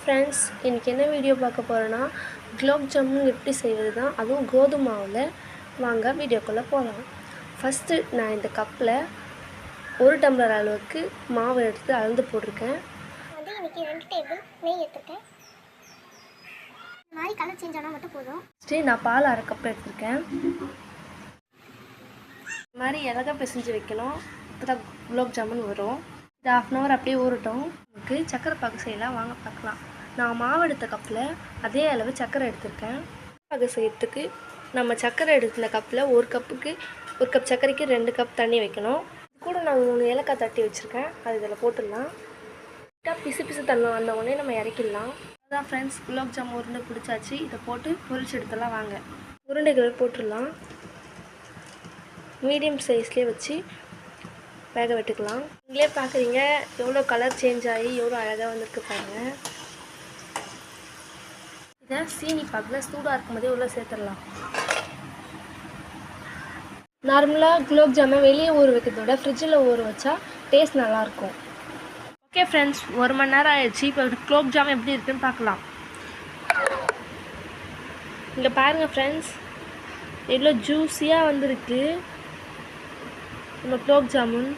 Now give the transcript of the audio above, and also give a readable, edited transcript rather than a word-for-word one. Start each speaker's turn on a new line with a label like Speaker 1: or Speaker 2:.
Speaker 1: Friends, இன்றைக்கி என்ன video பார்க்க போகிறேன்னா குலோப் ஜாமுன் எப்படி செய்வது தான், அதுவும் கோதுமை மாவில். வாங்க வீடியோக்குள்ளே போகலாம். ஃபஸ்ட்டு நான் இந்த கப்பில் 1 டம்ளர் அளவுக்கு மாவு எடுத்து அளந்து போட்டிருக்கேன்.
Speaker 2: இன்றைக்கி 2 டேபிள் நெய் எடுத்துருக்கேன். இந்த மாதிரி கலர் சேஞ்ச் ஆனால் மட்டும் போதும்.
Speaker 1: ஃபஸ்ட்டு நான் பால் 1/2 கப் எடுத்திருக்கேன். இந்த மாதிரி இலகை பிசைஞ்சு வைக்கணும், இப்போ தான் குலோப் ஜாமுன் வரும். இது 1/2 அன் ஹவர் அப்படியே ஊறட்டும். நமக்கு சக்கரை பாகு செய்யலாம், வாங்க பார்க்கலாம். நான் மாவு எடுத்த கப்பில் அதே அளவு சக்கரை எடுத்திருக்கேன். பாகு செய்யறதுக்கு நம்ம சக்கரை எடுத்த கப்பில் 1 கப்புக்கு 1 கப் சர்க்கரைக்கு 2 கப் தண்ணி வைக்கணும். கூட நான் 3 ஏலக்காய் தட்டி வச்சுருக்கேன், அது இதில் போட்டுடலாம். பிசு பிசு தண்ணி வந்த உடனே நம்ம இறக்கிடலாம். அதான் ஃப்ரெண்ட்ஸ், குலோப் ஜாமுன் உருண்டை பிடிச்சாச்சு. இதை போட்டு பொரிச்சு எடுத்துடலாம். வாங்க உருண்டைகள் போட்டுடலாம். மீடியம் சைஸ்லேயே வச்சு வேக விட்டுக்கலாம். நீங்களே பார்க்குறீங்க எவ்வளோ கலர் சேஞ்ச் ஆகி எவ்வளோ அழகாக வந்துருக்கு பாருங்கள். இதை சீனி பாக்கில் சூடாக இருக்கும் போதே உள்ளே சேர்த்துடலாம். நார்மலாக குலோப் ஜாமுன் வெளியே ஊற வைக்கிறதோட ஃப்ரிட்ஜில் ஊற வச்சா டேஸ்ட் நல்லாயிருக்கும். ஓகே ஃப்ரெண்ட்ஸ், 1 மணி நேரம் ஆயிடுச்சு. இப்போ குலோப் ஜாமுன் எப்படி இருக்குன்னு பார்க்கலாம். இங்கே பாருங்கள் ஃப்ரெண்ட்ஸ், எவ்வளோ ஜூஸியாக வந்திருக்கு நம்ம குலோப் ஜாமுன்.